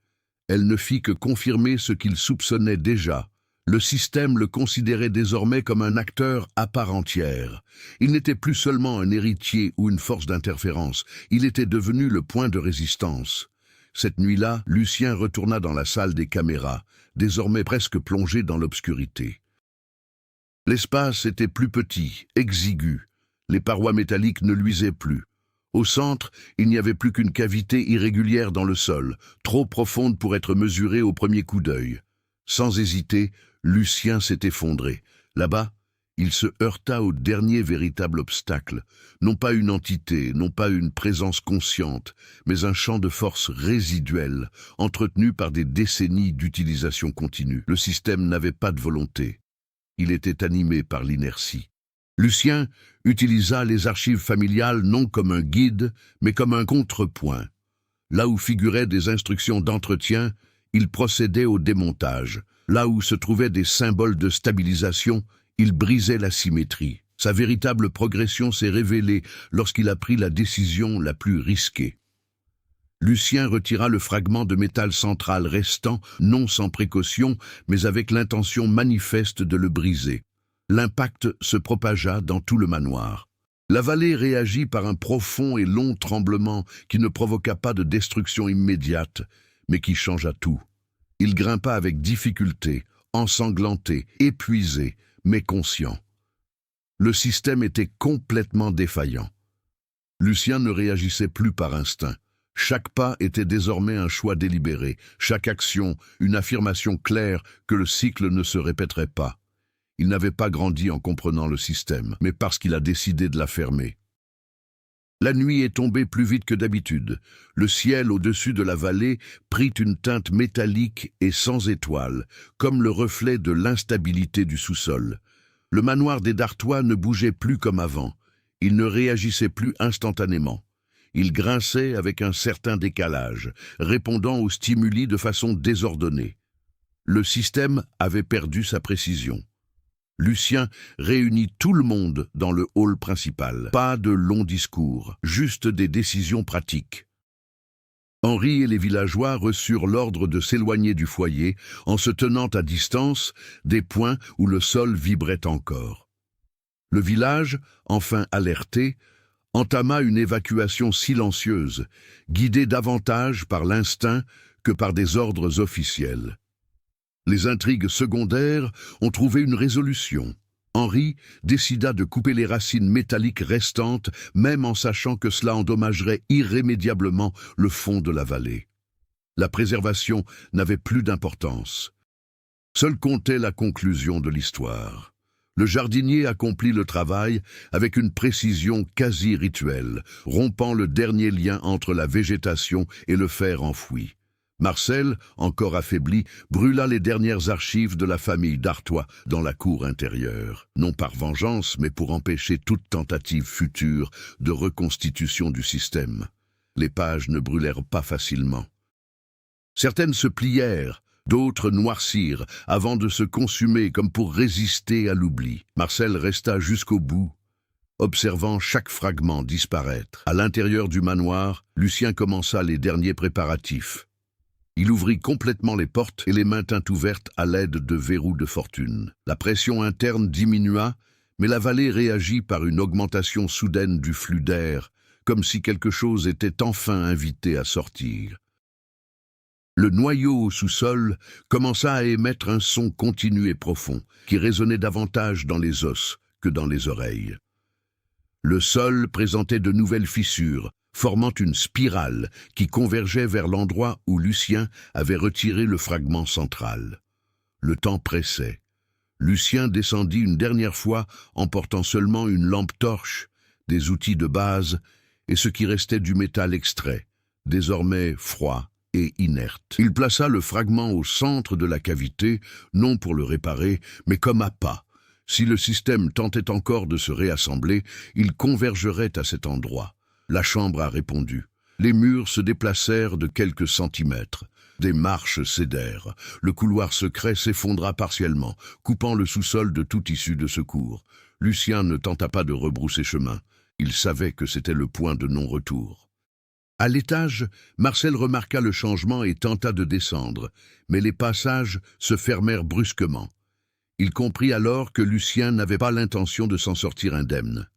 Elle ne fit que confirmer ce qu'il soupçonnait déjà. Le système le considérait désormais comme un acteur à part entière. Il n'était plus seulement un héritier ou une force d'interférence, il était devenu le point de résistance. Cette nuit-là, Lucien retourna dans la salle des caméras, désormais presque plongé dans l'obscurité. L'espace était plus petit, exigu. Les parois métalliques ne luisaient plus. Au centre, il n'y avait plus qu'une cavité irrégulière dans le sol, trop profonde pour être mesurée au premier coup d'œil. Sans hésiter, Lucien s'est effondré. Là-bas, il se heurta au dernier véritable obstacle. Non pas une entité, non pas une présence consciente, mais un champ de force résiduel, entretenu par des décennies d'utilisation continue. Le système n'avait pas de volonté. Il était animé par l'inertie. Lucien utilisa les archives familiales non comme un guide, mais comme un contrepoint. Là où figuraient des instructions d'entretien, il procédait au démontage. Là où se trouvaient des symboles de stabilisation, il brisait la symétrie. Sa véritable progression s'est révélée lorsqu'il a pris la décision la plus risquée. Lucien retira le fragment de métal central restant, non sans précaution, mais avec l'intention manifeste de le briser. L'impact se propagea dans tout le manoir. La vallée réagit par un profond et long tremblement qui ne provoqua pas de destruction immédiate, mais qui changea tout. Il grimpa avec difficulté, ensanglanté, épuisé, mais conscient. Le système était complètement défaillant. Lucien ne réagissait plus par instinct. Chaque pas était désormais un choix délibéré, chaque action une affirmation claire que le cycle ne se répéterait pas. Il n'avait pas grandi en comprenant le système, mais parce qu'il a décidé de la fermer. La nuit est tombée plus vite que d'habitude. Le ciel au-dessus de la vallée prit une teinte métallique et sans étoiles, comme le reflet de l'instabilité du sous-sol. Le manoir des Dartois ne bougeait plus comme avant. Il ne réagissait plus instantanément. Il grinçait avec un certain décalage, répondant aux stimuli de façon désordonnée. Le système avait perdu sa précision. Lucien réunit tout le monde dans le hall principal. Pas de longs discours, juste des décisions pratiques. Henri et les villageois reçurent l'ordre de s'éloigner du foyer en se tenant à distance des points où le sol vibrait encore. Le village, enfin alerté, entama une évacuation silencieuse, guidée davantage par l'instinct que par des ordres officiels. Les intrigues secondaires ont trouvé une résolution. Henri décida de couper les racines métalliques restantes, même en sachant que cela endommagerait irrémédiablement le fond de la vallée. La préservation n'avait plus d'importance. Seule comptait la conclusion de l'histoire. Le jardinier accomplit le travail avec une précision quasi rituelle, rompant le dernier lien entre la végétation et le fer enfoui. Marcel, encore affaibli, brûla les dernières archives de la famille d'Artois dans la cour intérieure, non par vengeance, mais pour empêcher toute tentative future de reconstitution du système. Les pages ne brûlèrent pas facilement. Certaines se plièrent, d'autres noircirent, avant de se consumer comme pour résister à l'oubli. Marcel resta jusqu'au bout, observant chaque fragment disparaître. À l'intérieur du manoir, Lucien commença les derniers préparatifs. Il ouvrit complètement les portes et les maintint ouvertes à l'aide de verrous de fortune. La pression interne diminua, mais la vallée réagit par une augmentation soudaine du flux d'air, comme si quelque chose était enfin invité à sortir. Le noyau au sous-sol commença à émettre un son continu et profond, qui résonnait davantage dans les os que dans les oreilles. Le sol présentait de nouvelles fissures, formant une spirale qui convergeait vers l'endroit où Lucien avait retiré le fragment central. Le temps pressait. Lucien descendit une dernière fois, emportant seulement une lampe torche, des outils de base et ce qui restait du métal extrait, désormais froid et inerte. Il plaça le fragment au centre de la cavité, non pour le réparer, mais comme appât. Si le système tentait encore de se réassembler, il convergerait à cet endroit. La chambre a répondu. Les murs se déplacèrent de quelques centimètres. Des marches cédèrent. Le couloir secret s'effondra partiellement, coupant le sous-sol de toute issue de secours. Lucien ne tenta pas de rebrousser chemin. Il savait que c'était le point de non-retour. À l'étage, Marcel remarqua le changement et tenta de descendre, mais les passages se fermèrent brusquement. Il comprit alors que Lucien n'avait pas l'intention de s'en sortir indemne.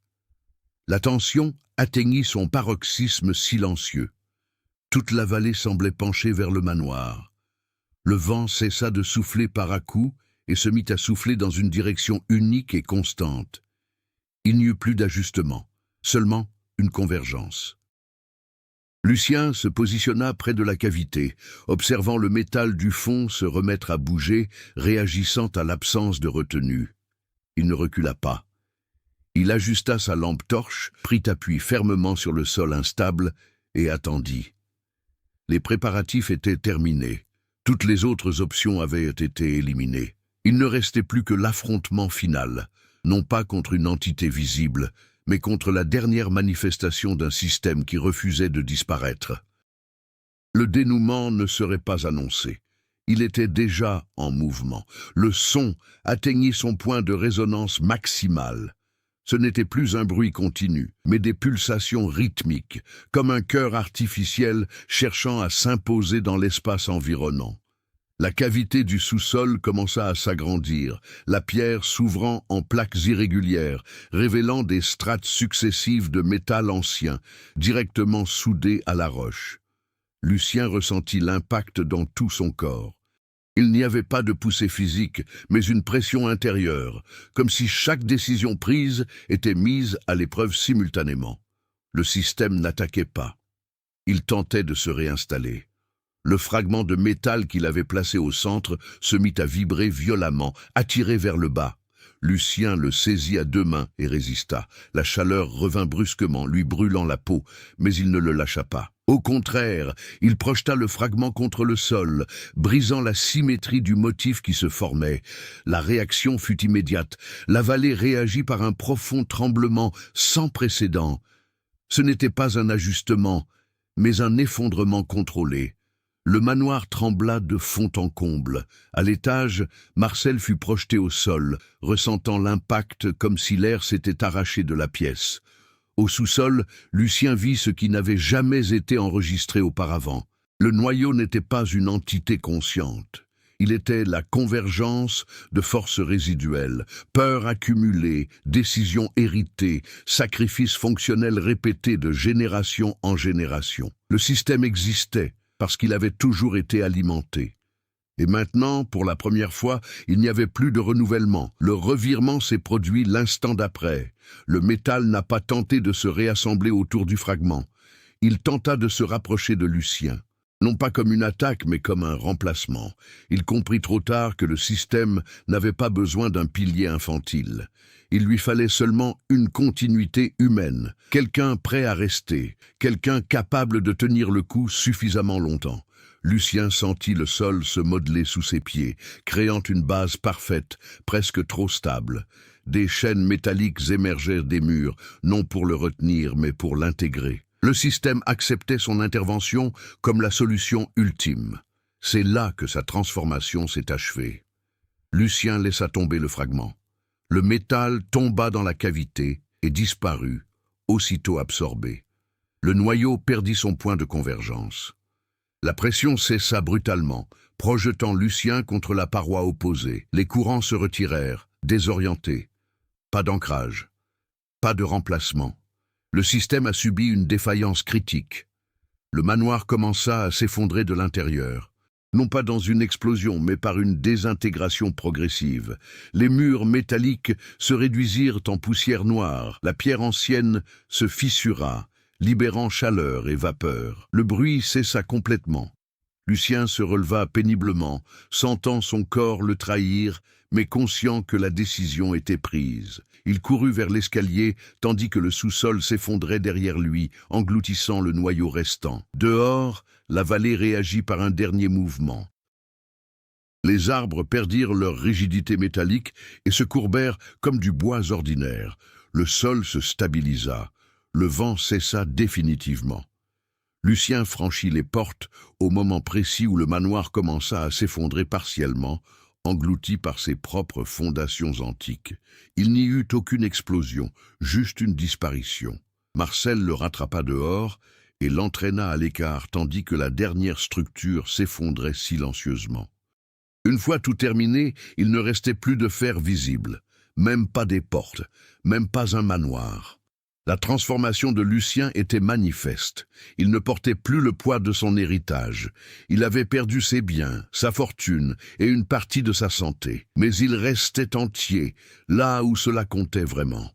La tension atteignit son paroxysme silencieux. Toute la vallée semblait pencher vers le manoir. Le vent cessa de souffler par à-coups et se mit à souffler dans une direction unique et constante. Il n'y eut plus d'ajustement, seulement une convergence. Lucien se positionna près de la cavité, observant le métal du fond se remettre à bouger, réagissant à l'absence de retenue. Il ne recula pas. Il ajusta sa lampe torche, prit appui fermement sur le sol instable et attendit. Les préparatifs étaient terminés. Toutes les autres options avaient été éliminées. Il ne restait plus que l'affrontement final, non pas contre une entité visible, mais contre la dernière manifestation d'un système qui refusait de disparaître. Le dénouement ne serait pas annoncé. Il était déjà en mouvement. Le son atteignit son point de résonance maximale. Ce n'était plus un bruit continu, mais des pulsations rythmiques, comme un cœur artificiel cherchant à s'imposer dans l'espace environnant. La cavité du sous-sol commença à s'agrandir, la pierre s'ouvrant en plaques irrégulières, révélant des strates successives de métal ancien, directement soudées à la roche. Lucien ressentit l'impact dans tout son corps. Il n'y avait pas de poussée physique, mais une pression intérieure, comme si chaque décision prise était mise à l'épreuve simultanément. Le système n'attaquait pas. Il tentait de se réinstaller. Le fragment de métal qu'il avait placé au centre se mit à vibrer violemment, attiré vers le bas. Lucien le saisit à deux mains et résista. La chaleur revint brusquement, lui brûlant la peau, mais il ne le lâcha pas. Au contraire, il projeta le fragment contre le sol, brisant la symétrie du motif qui se formait. La réaction fut immédiate. La vallée réagit par un profond tremblement sans précédent. Ce n'était pas un ajustement, mais un effondrement contrôlé. Le manoir trembla de fond en comble. À l'étage, Marcel fut projeté au sol, ressentant l'impact comme si l'air s'était arraché de la pièce. Au sous-sol, Lucien vit ce qui n'avait jamais été enregistré auparavant. Le noyau n'était pas une entité consciente. Il était la convergence de forces résiduelles, peurs accumulées, décisions héritées, sacrifices fonctionnels répétés de génération en génération. Le système existait, parce qu'il avait toujours été alimenté. Et maintenant, pour la première fois, il n'y avait plus de renouvellement. Le revirement s'est produit l'instant d'après. Le métal n'a pas tenté de se réassembler autour du fragment. Il tenta de se rapprocher de Lucien. Non pas comme une attaque, mais comme un remplacement. Il comprit trop tard que le système n'avait pas besoin d'un pilier infantile. Il lui fallait seulement une continuité humaine, quelqu'un prêt à rester, quelqu'un capable de tenir le coup suffisamment longtemps. Lucien sentit le sol se modeler sous ses pieds, créant une base parfaite, presque trop stable. Des chaînes métalliques émergèrent des murs, non pour le retenir, mais pour l'intégrer. Le système acceptait son intervention comme la solution ultime. C'est là que sa transformation s'est achevée. Lucien laissa tomber le fragment. Le métal tomba dans la cavité et disparut, aussitôt absorbé. Le noyau perdit son point de convergence. La pression cessa brutalement, projetant Lucien contre la paroi opposée. Les courants se retirèrent, désorientés. Pas d'ancrage, pas de remplacement. Le système a subi une défaillance critique. Le manoir commença à s'effondrer de l'intérieur. Non pas dans une explosion, mais par une désintégration progressive. Les murs métalliques se réduisirent en poussière noire, la pierre ancienne se fissura, libérant chaleur et vapeur. Le bruit cessa complètement. Lucien se releva péniblement, sentant son corps le trahir, mais conscient que la décision était prise. Il courut vers l'escalier, tandis que le sous-sol s'effondrait derrière lui, engloutissant le noyau restant. Dehors, la vallée réagit par un dernier mouvement. Les arbres perdirent leur rigidité métallique et se courbèrent comme du bois ordinaire. Le sol se stabilisa. Le vent cessa définitivement. Lucien franchit les portes au moment précis où le manoir commença à s'effondrer partiellement, englouti par ses propres fondations antiques. Il n'y eut aucune explosion, juste une disparition. Marcel le rattrapa dehors et l'entraîna à l'écart tandis que la dernière structure s'effondrait silencieusement. Une fois tout terminé, il ne restait plus de fer visible, même pas des portes, même pas un manoir. La transformation de Lucien était manifeste. Il ne portait plus le poids de son héritage. Il avait perdu ses biens, sa fortune et une partie de sa santé. Mais il restait entier, là où cela comptait vraiment.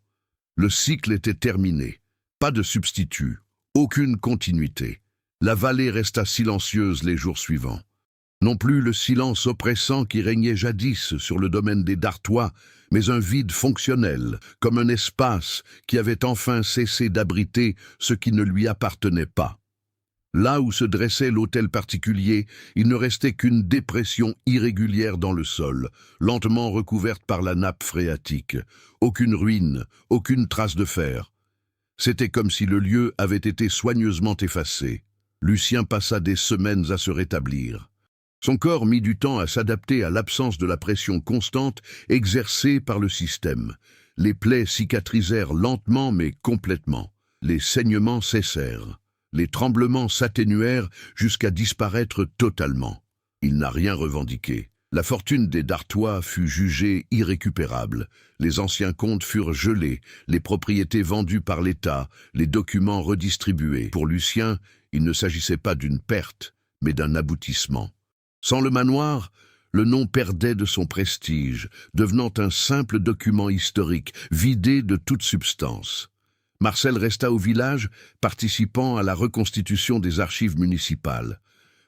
Le cycle était terminé. Pas de substitut, aucune continuité. La vallée resta silencieuse les jours suivants. Non plus le silence oppressant qui régnait jadis sur le domaine des Dartois, mais un vide fonctionnel, comme un espace qui avait enfin cessé d'abriter ce qui ne lui appartenait pas. Là où se dressait l'autel particulier, il ne restait qu'une dépression irrégulière dans le sol, lentement recouverte par la nappe phréatique. Aucune ruine, aucune trace de fer. C'était comme si le lieu avait été soigneusement effacé. Lucien passa des semaines à se rétablir. Son corps mit du temps à s'adapter à l'absence de la pression constante exercée par le système. Les plaies cicatrisèrent lentement mais complètement. Les saignements cessèrent. Les tremblements s'atténuèrent jusqu'à disparaître totalement. Il n'a rien revendiqué. La fortune des Dartois fut jugée irrécupérable. Les anciens comptes furent gelés, les propriétés vendues par l'État, les documents redistribués. Pour Lucien, il ne s'agissait pas d'une perte, mais d'un aboutissement. Sans le manoir, le nom perdait de son prestige, devenant un simple document historique, vidé de toute substance. Marcel resta au village, participant à la reconstitution des archives municipales.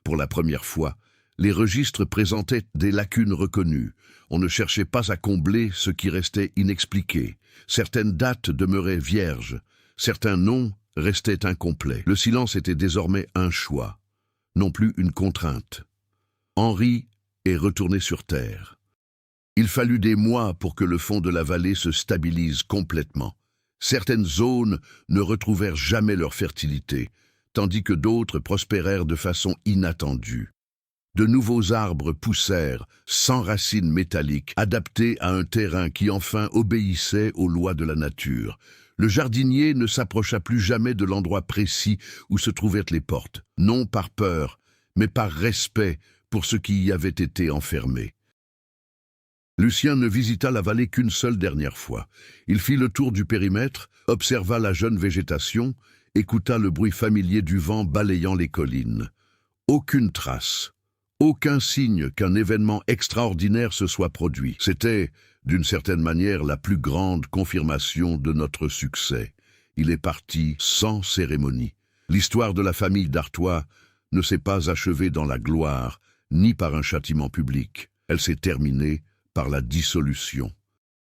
Pour la première fois, les registres présentaient des lacunes reconnues. On ne cherchait pas à combler ce qui restait inexpliqué. Certaines dates demeuraient vierges, certains noms restaient incomplets. Le silence était désormais un choix, non plus une contrainte. Henri est retourné sur terre. Il fallut des mois pour que le fond de la vallée se stabilise complètement. Certaines zones ne retrouvèrent jamais leur fertilité, tandis que d'autres prospérèrent de façon inattendue. De nouveaux arbres poussèrent, sans racines métalliques, adaptés à un terrain qui enfin obéissait aux lois de la nature. Le jardinier ne s'approcha plus jamais de l'endroit précis où se trouvaient les portes, non par peur, mais par respect pour ceux qui y avaient été enfermés. Lucien ne visita la vallée qu'une seule dernière fois. Il fit le tour du périmètre, observa la jeune végétation, écouta le bruit familier du vent balayant les collines. Aucune trace, aucun signe qu'un événement extraordinaire se soit produit. C'était, d'une certaine manière, la plus grande confirmation de notre succès. Il est parti sans cérémonie. L'histoire de la famille d'Artois ne s'est pas achevée dans la gloire, ni par un châtiment public. Elle s'est terminée par la dissolution.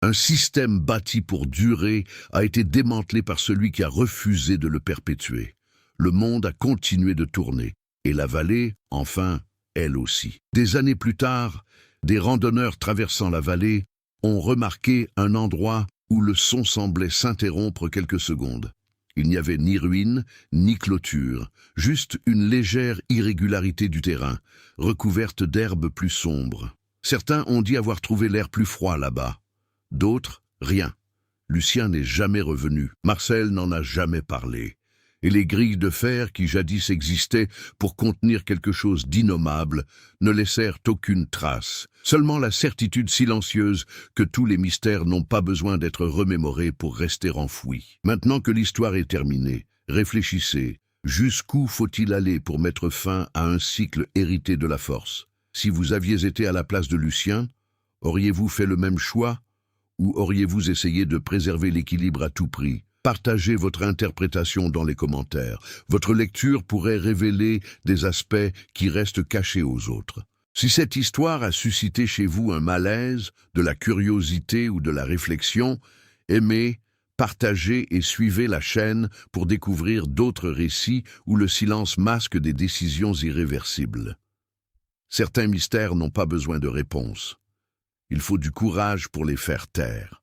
Un système bâti pour durer a été démantelé par celui qui a refusé de le perpétuer. Le monde a continué de tourner, et la vallée, enfin, elle aussi. Des années plus tard, des randonneurs traversant la vallée ont remarqué un endroit où le son semblait s'interrompre quelques secondes. Il n'y avait ni ruine, ni clôture, juste une légère irrégularité du terrain, recouverte d'herbes plus sombres. Certains ont dit avoir trouvé l'air plus froid là-bas. D'autres, rien. Lucien n'est jamais revenu. Marcel n'en a jamais parlé. Et les grilles de fer qui jadis existaient pour contenir quelque chose d'innommable ne laissèrent aucune trace. Seulement la certitude silencieuse que tous les mystères n'ont pas besoin d'être remémorés pour rester enfouis. Maintenant que l'histoire est terminée, réfléchissez. Jusqu'où faut-il aller pour mettre fin à un cycle hérité de la force? Si vous aviez été à la place de Lucien, auriez-vous fait le même choix? Ou auriez-vous essayé de préserver l'équilibre à tout prix, Partagez votre interprétation dans les commentaires. Votre lecture pourrait révéler des aspects qui restent cachés aux autres. Si cette histoire a suscité chez vous un malaise, de la curiosité ou de la réflexion, aimez, partagez et suivez la chaîne pour découvrir d'autres récits où le silence masque des décisions irréversibles. Certains mystères n'ont pas besoin de réponse. Il faut du courage pour les faire taire.